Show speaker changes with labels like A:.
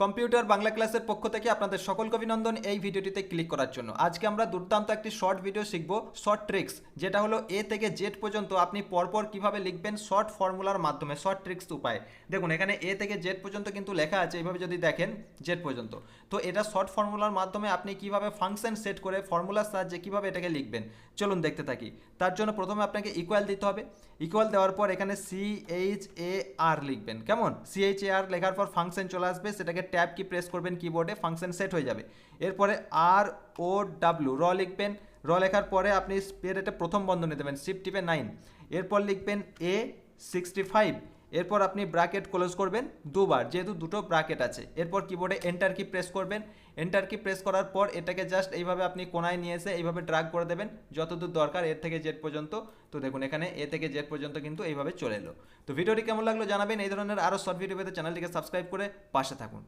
A: Computer Bangla ক্লাসের পক্ষ থেকে আপনাদের সকলকে অভিনন্দন এই ভিডিওটিতে ক্লিক করার জন্য। আজকে আমরা দুর্দান্ত একটি শর্ট ভিডিও শিখব, শর্ট ট্রিক্স, যেটা হলো এ থেকে জেড পর্যন্ত আপনি পরপর কিভাবে লিখবেন শর্ট ফর্মুলার মাধ্যমে, শর্ট ট্রিক্স উপায়। দেখুন এখানে এ থেকে জেড পর্যন্ত কিন্তু লেখা আছে, এইভাবে যদি দেখেন জেড পর্যন্ত, তো এটা শর্ট ফর্মুলার মাধ্যমে আপনি কিভাবে ফাংশন সেট করে ফর্মুলার সাহায্যে কিভাবে এটাকে লিখবেন চলুন দেখতে থাকি। তার জন্য প্রথমে আপনাকে ইকুয়াল দিতে হবে। ইকুয়াল দেওয়ার পর এখানে CHAR লিখবেন, কেমন? CHAR লেখার পর ফাংশন চলে আসবে, সেটাকে ট্যাব কি প্রেস করবেন কিবোর্ডে, ফাংশন সেট হয়ে যাবে। এরপরে ROW লিখবেন। লেখার পরে আপনি এটা প্রথম বন্ধনী দেবেন, শিফট টিপে 9। এরপর লিখবেন A65। এরপর আপনি ব্র্যাকেট ক্লোজ করবেন দুবার, যেহেতু দুটো ব্র্যাকেট আছে। এরপর কিবোর্ডে এন্টার কি প্রেস করবেন। এন্টার কি প্রেস করার পর এটাকে জাস্ট এইভাবে আপনি কোনায় নিয়ে এসে এইভাবে ড্র্যাগ করে দেবেন যতদূর দরকার এর থেকে জেড পর্যন্ত। তো দেখুন এখানে এ থেকে জেড পর্যন্ত কিন্তু এইভাবে চলে এলো। তো ভিডিওটি কেমন লাগলো জানাবেন। এই ধরনের আরও শর্ট ভিডিও পেতে চ্যানেলটিকে সাবস্ক্রাইব করে পাশে থাকুন।